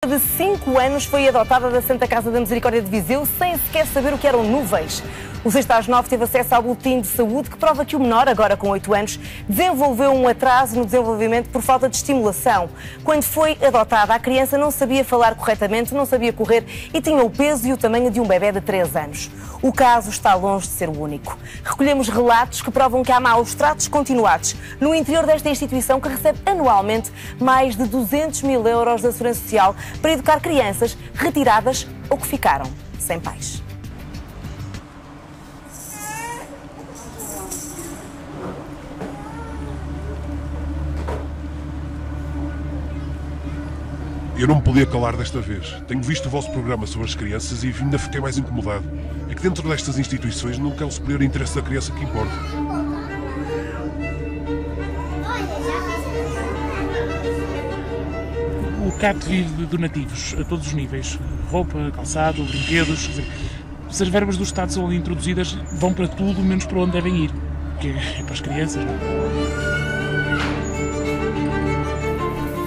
De 5 anos foi adotada da Santa Casa da Misericórdia de Viseu sem sequer saber o que eram nuvens. O 6/9 teve acesso ao boletim de saúde que prova que o menor, agora com 8 anos, desenvolveu um atraso no desenvolvimento por falta de estimulação. Quando foi adotada, a criança não sabia falar corretamente, não sabia correr e tinha o peso e o tamanho de um bebê de 3 anos. O caso está longe de ser o único. Recolhemos relatos que provam que há maus tratos continuados no interior desta instituição que recebe anualmente mais de 200 mil euros da Segurança Social para educar crianças retiradas ou que ficaram sem pais. Eu não me podia calar desta vez. Tenho visto o vosso programa sobre as crianças e ainda fiquei mais incomodado. É que dentro destas instituições nunca é o superior interesse da criança que importa. O CAT vive de donativos a todos os níveis. Roupa, calçado, brinquedos. Se as verbas do Estado são ali introduzidas, vão para tudo menos para onde devem ir. Que é para as crianças, não é?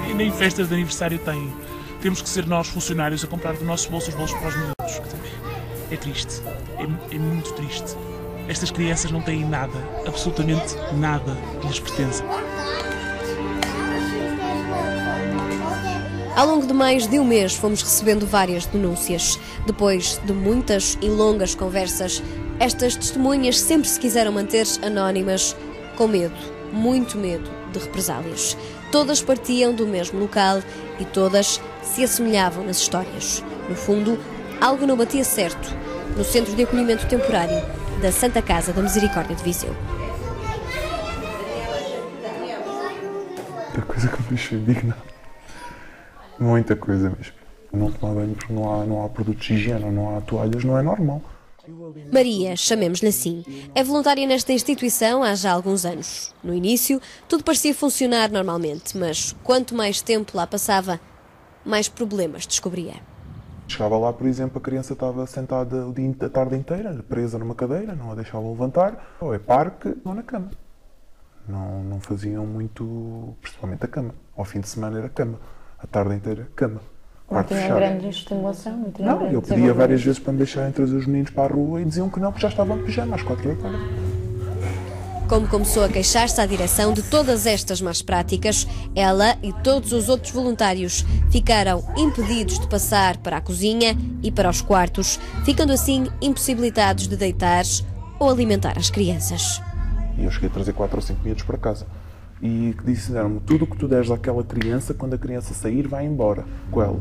E nem festas de aniversário têm. Temos que ser nós, funcionários, a comprar do nosso bolso os bolsos para os miúdos. É triste. É muito triste. Estas crianças não têm nada, absolutamente nada que lhes pertença. Ao longo de mais de um mês fomos recebendo várias denúncias. Depois de muitas e longas conversas, estas testemunhas sempre se quiseram manter anónimas, com medo, muito medo de represálias. Todas partiam do mesmo local e todas se assemelhavam nas histórias. No fundo, algo não batia certo no Centro de Acolhimento Temporário da Santa Casa da Misericórdia de Viseu. A coisa que me deixou indigna. Muita coisa mesmo. Não tomar banho porque não há produtos de higiene, não há toalhas, não é normal. Maria, chamemos-lhe assim, é voluntária nesta instituição há já alguns anos. No início, tudo parecia funcionar normalmente, mas quanto mais tempo lá passava, mais problemas descobria. Chegava lá, por exemplo, a criança estava sentada a tarde inteira, presa numa cadeira, não a deixavam levantar, ou é parque, ou na cama. Não faziam muito, principalmente a cama. Ao fim de semana era cama. A tarde inteira, cama. Não tinham grande estimulação? Não, eu pedia várias vezes para me deixarem trazer os meninos para a rua e diziam que não, porque já estavam de pijama às 4 da tarde. Como começou a queixar-se à direção de todas estas más práticas, ela e todos os outros voluntários ficaram impedidos de passar para a cozinha e para os quartos, ficando assim impossibilitados de deitar ou alimentar as crianças. E eu cheguei a trazer 4 ou 5 miúdos para casa. E disseram-me, tudo o que tu deres àquela criança, quando a criança sair, vai embora com ela.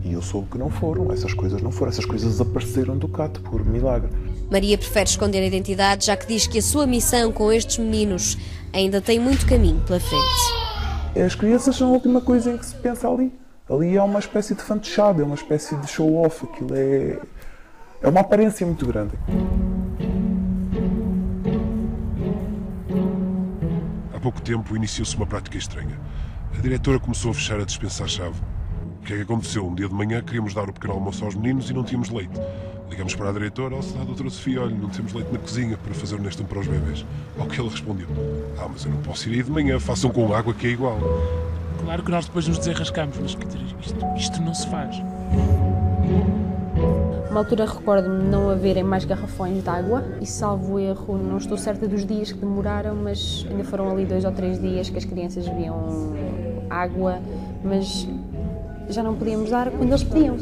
E eu soube que não foram, essas coisas não foram, essas coisas desapareceram do CAT, por milagre. Maria prefere esconder a identidade, já que diz que a sua missão com estes meninos ainda tem muito caminho pela frente. As crianças são a última coisa em que se pensa ali. Ali é uma espécie de fantochada, é uma espécie de show-off, aquilo é uma aparência muito grande. Há pouco tempo iniciou-se uma prática estranha. A diretora começou a fechar a despensa-chave. O que é que aconteceu? Um dia de manhã queríamos dar o pequeno almoço aos meninos e não tínhamos leite. Ligamos para a diretora, doutora Sofia, olha, não temos leite na cozinha para fazer o Nestum para os bebés. Ao que ela respondeu, mas eu não posso ir aí de manhã, façam com água que é igual. Claro que nós depois nos desenrascamos, mas isto não se faz. Uma altura recordo-me de não haverem mais garrafões de água e, salvo erro, não estou certa dos dias que demoraram, mas ainda foram ali 2 ou 3 dias que as crianças bebiam água, mas já não podíamos dar quando eles pediam.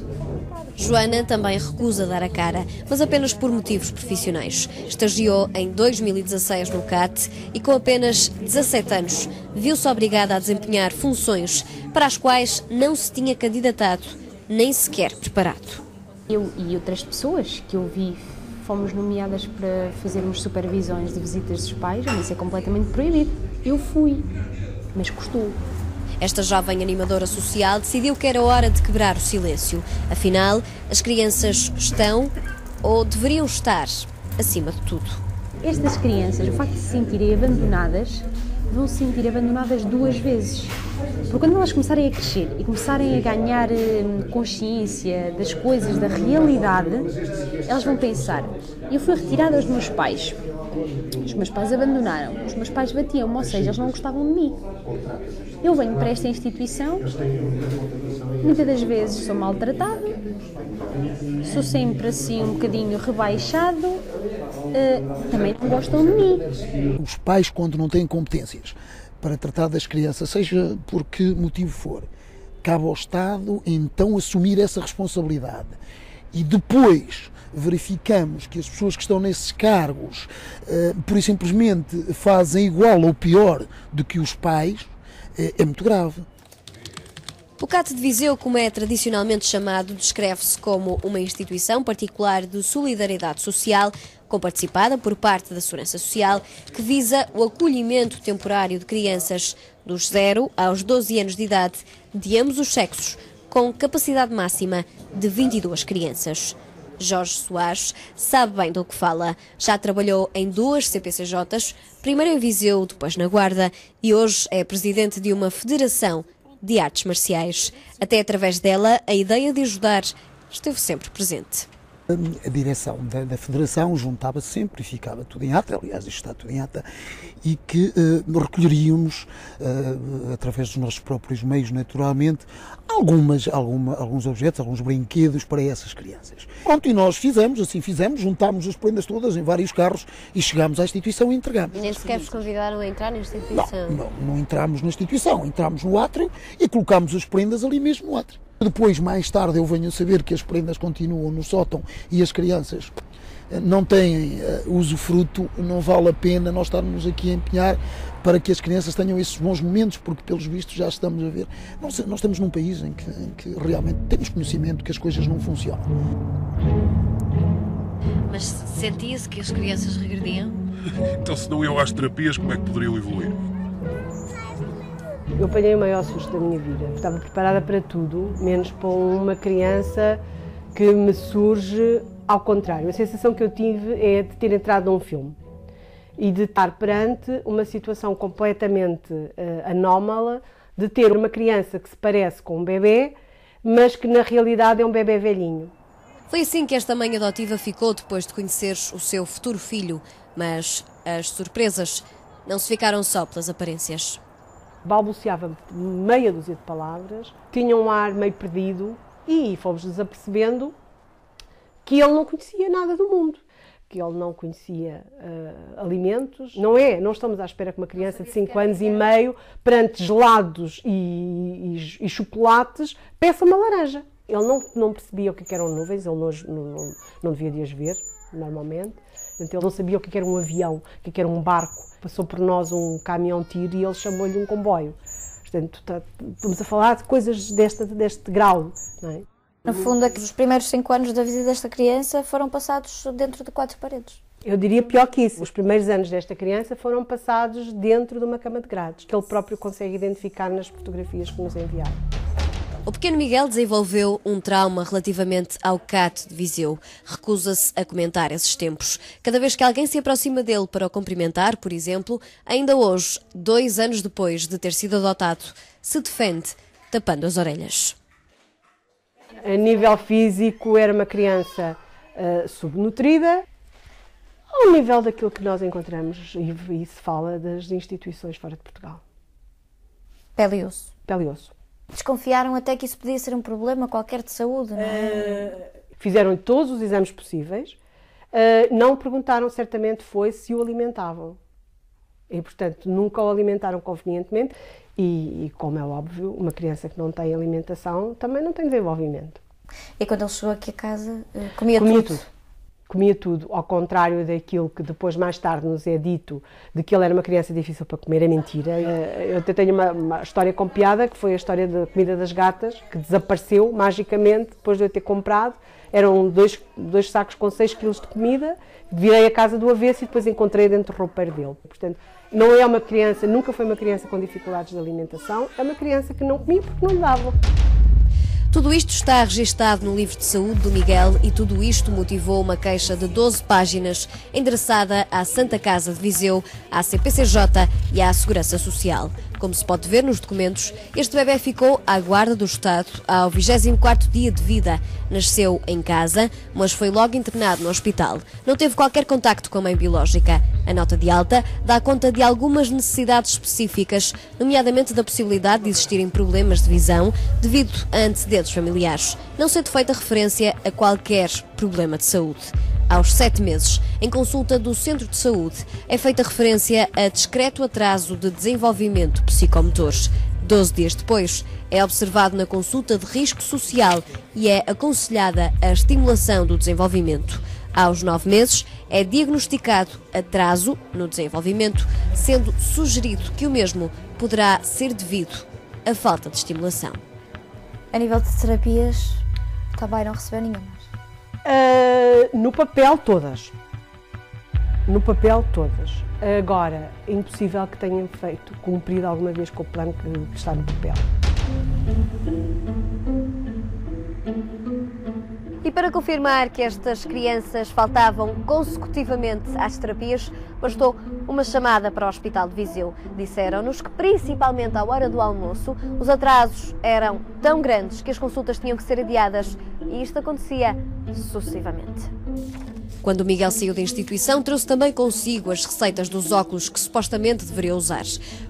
Joana também recusa dar a cara, mas apenas por motivos profissionais. Estagiou em 2016 no CAT e com apenas 17 anos viu-se obrigada a desempenhar funções para as quais não se tinha candidatado, nem sequer preparado. Eu e outras pessoas que eu vi fomos nomeadas para fazermos supervisões de visitas dos pais, mas isso é completamente proibido. Eu fui, mas custou. Esta jovem animadora social decidiu que era hora de quebrar o silêncio. Afinal, as crianças estão, ou deveriam estar, acima de tudo. Estas crianças, o facto de se sentirem abandonadas, vão se sentir abandonadas 2 vezes. Porque quando elas começarem a crescer e começarem a ganhar consciência das coisas, da realidade, elas vão pensar, eu fui retirada dos meus pais. Os meus pais abandonaram, os meus pais batiam-me, ou seja, eles não gostavam de mim. Eu venho para esta instituição, muitas das vezes sou maltratada, sou sempre assim um bocadinho rebaixado, também não gostam de mim. Os pais, quando não têm competências para tratar das crianças, seja por que motivo for, cabe ao Estado então assumir essa responsabilidade. E depois verificamos que as pessoas que estão nesses cargos, por simplesmente fazem igual ou pior do que os pais, é muito grave. O CAT de Viseu, como é tradicionalmente chamado, descreve-se como uma instituição particular de solidariedade social, comparticipada por parte da Segurança Social, que visa o acolhimento temporário de crianças dos 0 aos 12 anos de idade, de ambos os sexos, com capacidade máxima de 22 crianças. Jorge Soares sabe bem do que fala. Já trabalhou em 2 CPCJs, primeiro em Viseu, depois na Guarda, e hoje é presidente de uma federação de artes marciais. Até através dela, a ideia de ajudar esteve sempre presente. A direção da Federação juntava sempre e ficava tudo em ata, aliás, isto está tudo em ata, e que recolheríamos, através dos nossos próprios meios, naturalmente, alguns objetos, alguns brinquedos para essas crianças. Pronto, e nós assim fizemos, juntámos as prendas todas em vários carros e chegámos à instituição e entregámos. Nem sequer vos convidaram a entrar na instituição? Não entramos na instituição, entramos no átrio e colocámos as prendas ali mesmo no átrio. Depois, mais tarde, eu venho a saber que as prendas continuam no sótão e as crianças não têm usufruto, não vale a pena nós estarmos aqui a empenhar para que as crianças tenham esses bons momentos, porque, pelos vistos, já estamos a ver. Nós estamos num país em que realmente temos conhecimento que as coisas não funcionam. Mas sentia-se que as crianças regrediam? Então, se não iam às terapias, como é que poderiam evoluir? Eu apanhei o maior susto da minha vida. Estava preparada para tudo, menos para uma criança que me surge ao contrário. A sensação que eu tive é de ter entrado num filme e de estar perante uma situação completamente anómala, de ter uma criança que se parece com um bebê, mas que na realidade é um bebê velhinho. Foi assim que esta mãe adotiva ficou depois de conhecer o seu futuro filho, mas as surpresas não se ficaram só pelas aparências. Balbuciava meia dúzia de palavras, tinha um ar meio perdido e fomos-nos apercebendo que ele não conhecia nada do mundo, que ele não conhecia alimentos. Não estamos à espera que uma criança de 5 anos e meio, perante gelados e chocolates, peça uma laranja. Ele não percebia o que eram nuvens, ele não devia de as ver, normalmente. Portanto, ele não sabia o que era um avião, o que era um barco. Passou por nós um caminhão-tiro e ele chamou-lhe um comboio. Portanto, estamos a falar de coisas deste grau, não é? No fundo, é que os primeiros 5 anos da vida desta criança foram passados dentro de 4 paredes. Eu diria pior que isso. Os primeiros anos desta criança foram passados dentro de uma cama de grades, que ele próprio consegue identificar nas fotografias que nos enviaram. O pequeno Miguel desenvolveu um trauma relativamente ao CAT de Viseu. Recusa-se a comentar esses tempos. Cada vez que alguém se aproxima dele para o cumprimentar, por exemplo, ainda hoje, 2 anos depois de ter sido adotado, se defende tapando as orelhas. A nível físico, era uma criança subnutrida, ao nível daquilo que nós encontramos, e se fala das instituições fora de Portugal. Pele e osso. Pele e osso. Desconfiaram até que isso podia ser um problema qualquer de saúde, não é? Fizeram todos os exames possíveis, não perguntaram certamente foi se o alimentavam. E, portanto, nunca o alimentaram convenientemente e, como é óbvio, uma criança que não tem alimentação também não tem desenvolvimento. E quando ele chegou aqui a casa, comia tudo? Comia tudo, ao contrário daquilo que depois, mais tarde, nos é dito, de que ele era uma criança difícil para comer, é mentira. Eu até tenho uma história com piada, que foi a história da comida das gatas, que desapareceu magicamente depois de eu ter comprado. Eram dois sacos com 6 quilos de comida, virei a casa do avesso e depois encontrei dentro do roupeiro dele. Portanto, não é uma criança, nunca foi uma criança com dificuldades de alimentação, é uma criança que não comia porque não lhe davam. Tudo isto está registado no livro de saúde do Miguel e tudo isto motivou uma queixa de 12 páginas endereçada à Santa Casa de Viseu, à CPCJ e à Segurança Social. Como se pode ver nos documentos, este bebé ficou à guarda do Estado ao 24º dia de vida. Nasceu em casa, mas foi logo internado no hospital. Não teve qualquer contacto com a mãe biológica. A nota de alta dá conta de algumas necessidades específicas, nomeadamente da possibilidade de existirem problemas de visão devido a antecedentes familiares, não sendo feita referência a qualquer problema de saúde. Aos 7 meses, em consulta do Centro de Saúde, é feita referência a discreto atraso de desenvolvimento psicomotor. 12 dias depois, é observado na consulta de risco social e é aconselhada a estimulação do desenvolvimento. Aos 9 meses, é diagnosticado atraso no desenvolvimento, sendo sugerido que o mesmo poderá ser devido à falta de estimulação. A nível de terapias, também não recebeu nenhuma. No papel, todas. No papel, todas. Agora, é impossível que tenham cumprido alguma vez com o plano que está no papel. E para confirmar que estas crianças faltavam consecutivamente às terapias, bastou uma chamada para o Hospital de Viseu. Disseram-nos que, principalmente à hora do almoço, os atrasos eram tão grandes que as consultas tinham que ser adiadas e isto acontecia sucessivamente. Quando o Miguel saiu da instituição, trouxe também consigo as receitas dos óculos que supostamente deveria usar.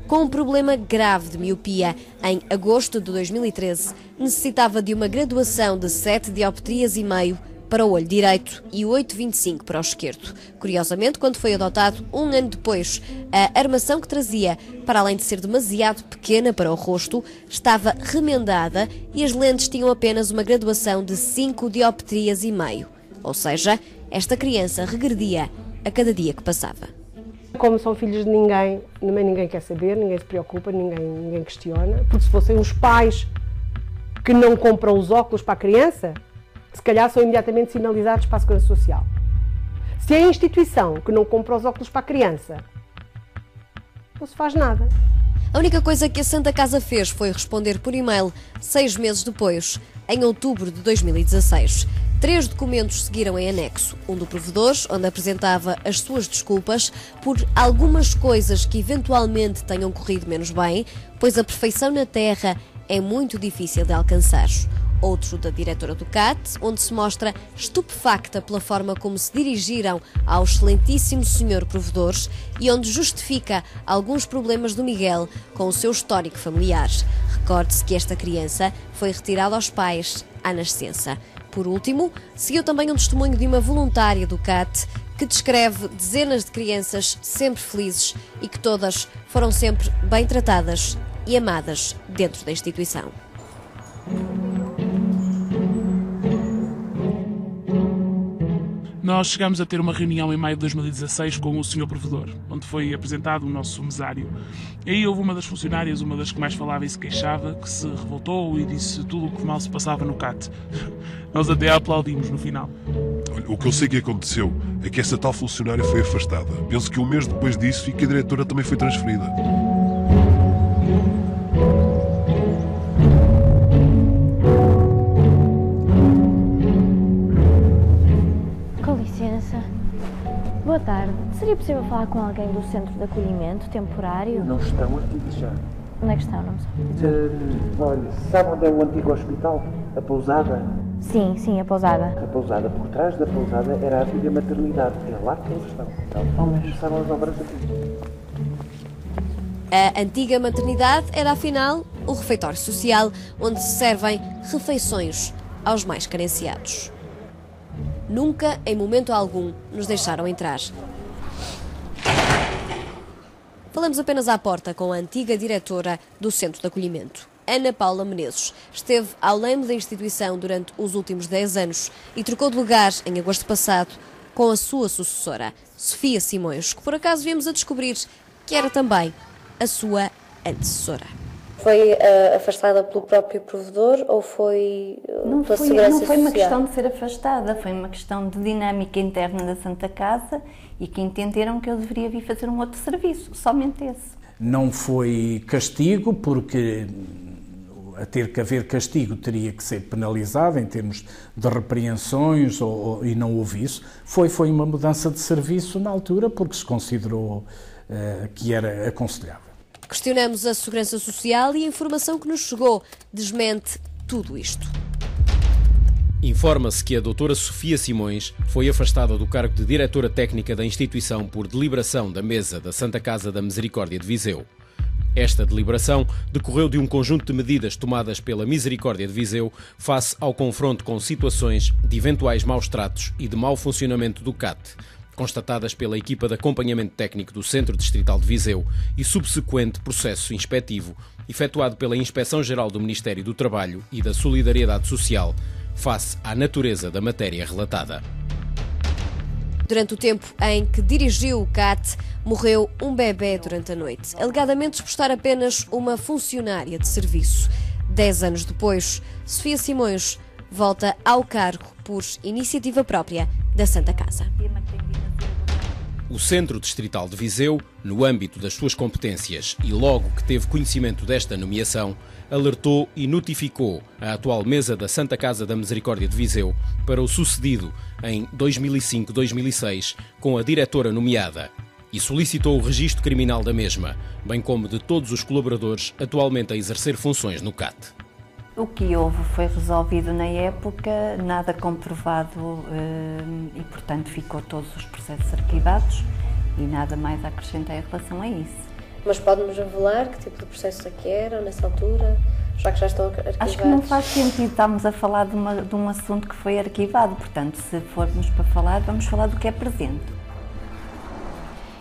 Com um problema grave de miopia, em agosto de 2013, necessitava de uma graduação de 7 dioptrias e meio para o olho direito e 8,25 para o esquerdo. Curiosamente, quando foi adotado, um ano depois, a armação que trazia, para além de ser demasiado pequena para o rosto, estava remendada e as lentes tinham apenas uma graduação de 5 dioptrias e meio. Ou seja, esta criança regredia a cada dia que passava. Como são filhos de ninguém, ninguém quer saber, ninguém se preocupa, ninguém questiona. Porque se fossem os pais que não compram os óculos para a criança, se calhar são imediatamente sinalizados para a Segurança Social. Se é a instituição que não compra os óculos para a criança, não se faz nada. A única coisa que a Santa Casa fez foi responder por e-mail 6 meses depois, em outubro de 2016. 3 documentos seguiram em anexo. Um do provedor, onde apresentava as suas desculpas por algumas coisas que eventualmente tenham corrido menos bem, pois a perfeição na Terra é muito difícil de alcançar. Outro da diretora do CAT, onde se mostra estupefacta pela forma como se dirigiram ao excelentíssimo senhor provedor e onde justifica alguns problemas do Miguel com o seu histórico familiar. Recorde-se que esta criança foi retirada aos pais à nascença. Por último, seguiu também um testemunho de uma voluntária do CAT que descreve dezenas de crianças sempre felizes e que todas foram sempre bem tratadas e amadas dentro da instituição. Nós chegámos a ter uma reunião em maio de 2016 com o Sr. Provedor, onde foi apresentado o nosso mesário. E aí houve uma das funcionárias, uma das que mais falava e se queixava, que se revoltou e disse tudo o que mal se passava no CAT. Nós até a aplaudimos no final. Olha, o que eu sei que aconteceu é que essa tal funcionária foi afastada. Penso que um mês depois disso e que a diretora também foi transferida. Boa tarde. Seria possível falar com alguém do centro de acolhimento temporário? Não estão aqui já. Onde é que estão? Não me sabe. Olha, sabe onde é o antigo hospital? A pousada? Sim, a pousada. A pousada. Por trás da pousada era a antiga maternidade. É lá que eles estão. Então, começaram as obras aqui. A antiga maternidade era, afinal, o refeitório social, onde se servem refeições aos mais carenciados. Nunca, em momento algum, nos deixaram entrar. Falamos apenas à porta com a antiga diretora do Centro de Acolhimento, Ana Paula Menezes. Esteve ao leme da instituição durante os últimos 10 anos e trocou de lugar, em agosto passado, com a sua sucessora, Sofia Simões, que por acaso viemos a descobrir que era também a sua antecessora. Foi afastada pelo próprio provedor ou foi pela Segurança Social? Não foi uma questão de ser afastada, foi uma questão de dinâmica interna da Santa Casa e que entenderam que eu deveria vir fazer um outro serviço, somente esse. Não foi castigo, porque a ter que haver castigo teria que ser penalizado em termos de repreensões e não houve isso. Foi uma mudança de serviço na altura porque se considerou que era aconselhável. Questionamos a Segurança Social e a informação que nos chegou desmente tudo isto. Informa-se que a doutora Sofia Simões foi afastada do cargo de diretora técnica da instituição por deliberação da mesa da Santa Casa da Misericórdia de Viseu. Esta deliberação decorreu de um conjunto de medidas tomadas pela Misericórdia de Viseu face ao confronto com situações de eventuais maus-tratos e de mau funcionamento do CAT, constatadas pela equipa de acompanhamento técnico do Centro Distrital de Viseu e subsequente processo inspectivo efetuado pela Inspeção-Geral do Ministério do Trabalho e da Solidariedade Social, face à natureza da matéria relatada. Durante o tempo em que dirigiu o CAT, morreu um bebê durante a noite, alegadamente por estar apenas uma funcionária de serviço. 10 anos depois, Sofia Simões volta ao cargo por iniciativa própria da Santa Casa. O Centro Distrital de Viseu, no âmbito das suas competências e logo que teve conhecimento desta nomeação, alertou e notificou a atual mesa da Santa Casa da Misericórdia de Viseu para o sucedido em 2005-2006 com a diretora nomeada e solicitou o registro criminal da mesma, bem como de todos os colaboradores atualmente a exercer funções no CAT. O que houve foi resolvido na época, nada comprovado e, portanto, ficou todos os processos arquivados e nada mais a acrescentar em relação a isso. Mas pode-nos revelar que tipo de processo é que era nessa altura, já que já estão arquivados? Acho que não faz sentido, estamos a falar de um assunto que foi arquivado, portanto, se formos para falar, vamos falar do que é presente.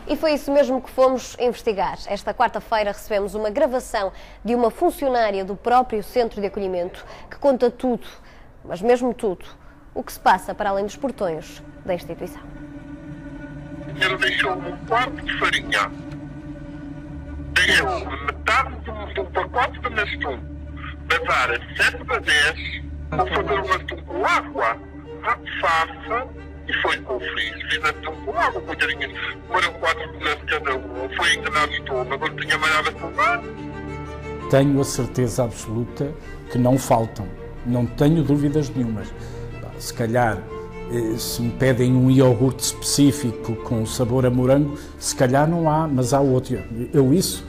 E foi isso mesmo que fomos investigar. Esta quarta-feira recebemos uma gravação de uma funcionária do próprio centro de acolhimento que conta tudo, mas mesmo tudo, o que se passa para além dos portões da instituição. Ele deixou-me um quarto de farinha, deixou-me metade de um pacote de nastum, levar a 7 da 10, vou fazer o nastum com água, faça. E foi o que eu fiz a nastum com água, coitadinhas. Foram 4 colheres de cada um. Foi enganado estou, mas não tinha mais nada a tomar. Tenho a certeza absoluta que não faltam. Não tenho dúvidas nenhumas. Se calhar, se me pedem um iogurte específico com sabor a morango, se calhar não há, mas há outro. Eu isso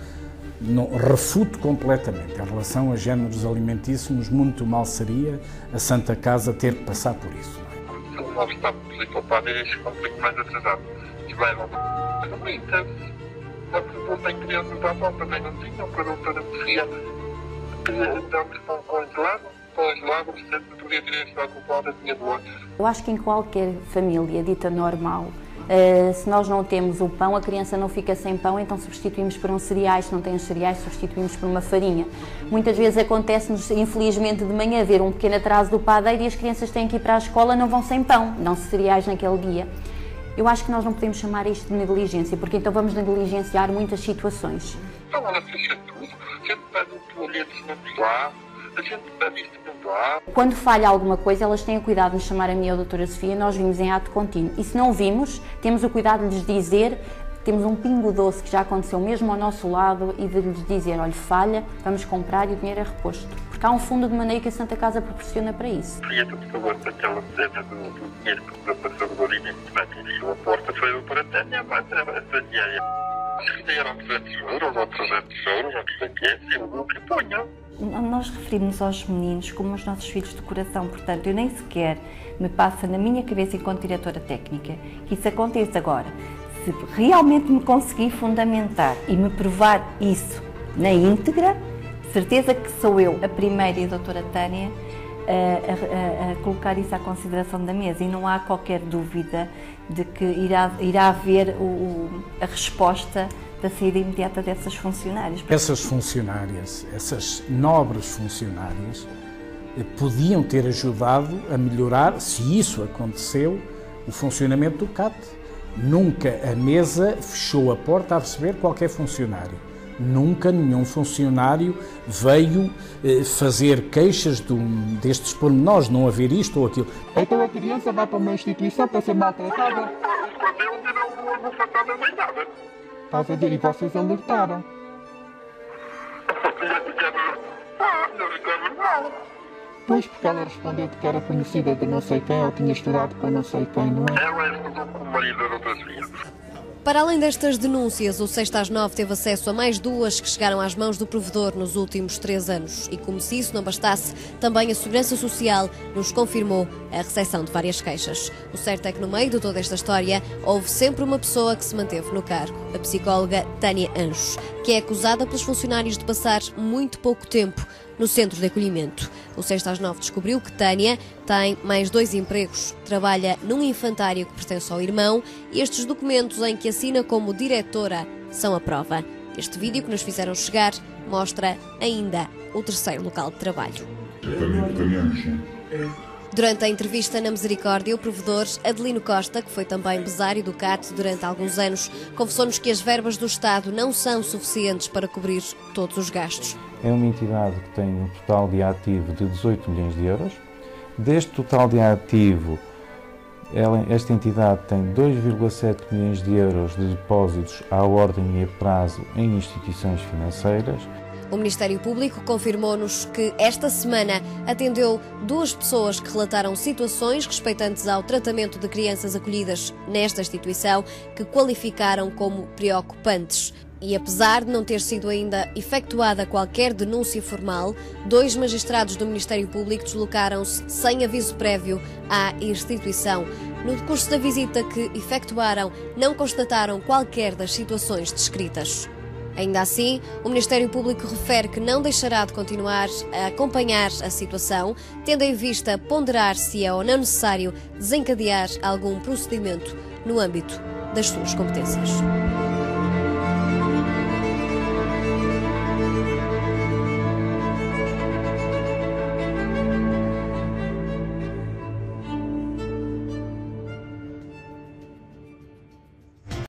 não, refuto completamente. Em relação a géneros alimentícios, muito mal seria a Santa Casa ter que passar por isso. Não está possível para eles um pouco mais atrasado. E vai lá para muitas. Não tem crianças à volta, também não tinham para a doutora Sofia. Andamos com congelado, o centro podia ter estado ocupado, tinha dois. Eu acho que em qualquer família dita normal, se nós não temos o pão, a criança não fica sem pão, então substituímos por um cereais. Se não tem os cereais, substituímos por uma farinha. Muitas vezes acontece-nos, infelizmente, de manhã haver um pequeno atraso do padeiro e as crianças têm que ir para a escola, não vão sem pão, não cereais naquele dia. Eu acho que nós não podemos chamar isto de negligência, porque então vamos negligenciar muitas situações. Então ela fecha tudo, a gente pede toalhetes não lá, a gente pede isto não lá. Quando falha alguma coisa, elas têm o cuidado de nos chamar a mim ou a doutora Sofia, nós vimos em ato contínuo. E se não vimos, temos o cuidado de lhes dizer, temos um pingo doce que já aconteceu mesmo ao nosso lado e de lhes dizer, olha, falha, vamos comprar e o dinheiro é reposto. Porque há um fundo de maneio que a Santa Casa proporciona para isso. E por favor, daquela cena do dinheiro que o passador evidentemente encheu a porta foi a doutora Tânia, mas essa diária. Se eram 200 euros ou 300 euros, ou não sei o que é, o que ponham. Nós referimos aos meninos como os nossos filhos de coração, portanto, eu nem sequer me passa na minha cabeça, enquanto diretora técnica, que isso aconteça agora. Se realmente me conseguir fundamentar e me provar isso na íntegra, certeza que sou eu, a primeira e a doutora Tânia, a colocar isso à consideração da mesa e não há qualquer dúvida de que irá haver a resposta da saída imediata dessas funcionárias. Essas funcionárias, essas nobres funcionárias, podiam ter ajudado a melhorar, se isso aconteceu, o funcionamento do CAT. Nunca a mesa fechou a porta a receber qualquer funcionário. Nunca nenhum funcionário veio fazer queixas destes pormenores, não haver isto ou aquilo. Então a criança vai para uma instituição para ser maltratada. Estás a ver? E vocês alertaram. Pois, porque ela respondeu que era conhecida de não sei quem ou tinha estudado com não sei quem, não é? Ela estudou com o marido da doutora Sofia. Para além destas denúncias, o 6 às 9 teve acesso a mais 2 que chegaram às mãos do provedor nos últimos 3 anos. E como se isso não bastasse, também a Segurança Social nos confirmou a recepção de várias queixas. O certo é que no meio de toda esta história houve sempre uma pessoa que se manteve no cargo, a psicóloga Tânia Anjos, que é acusada pelos funcionários de passar muito pouco tempo no centro de acolhimento. O 6 às 9 descobriu que Tânia tem mais 2 empregos. Trabalha num infantário que pertence ao irmão e estes documentos em que assina como diretora são a prova. Este vídeo que nos fizeram chegar mostra ainda o 3º local de trabalho. Durante a entrevista na Misericórdia, o provedor Adelino Costa, que foi também besário do CAT durante alguns anos, confessou-nos que as verbas do Estado não são suficientes para cobrir todos os gastos. É uma entidade que tem um total de ativo de 18 milhões de euros. Deste total de ativo, esta entidade tem 2,7 milhões de euros de depósitos à ordem e a prazo em instituições financeiras. O Ministério Público confirmou-nos que esta semana atendeu 2 pessoas que relataram situações respeitantes ao tratamento de crianças acolhidas nesta instituição que qualificaram como preocupantes. E apesar de não ter sido ainda efetuada qualquer denúncia formal, 2 magistrados do Ministério Público deslocaram-se sem aviso prévio à instituição. No decurso da visita que efetuaram, não constataram qualquer das situações descritas. Ainda assim, o Ministério Público refere que não deixará de continuar a acompanhar a situação, tendo em vista ponderar se é ou não necessário desencadear algum procedimento no âmbito das suas competências.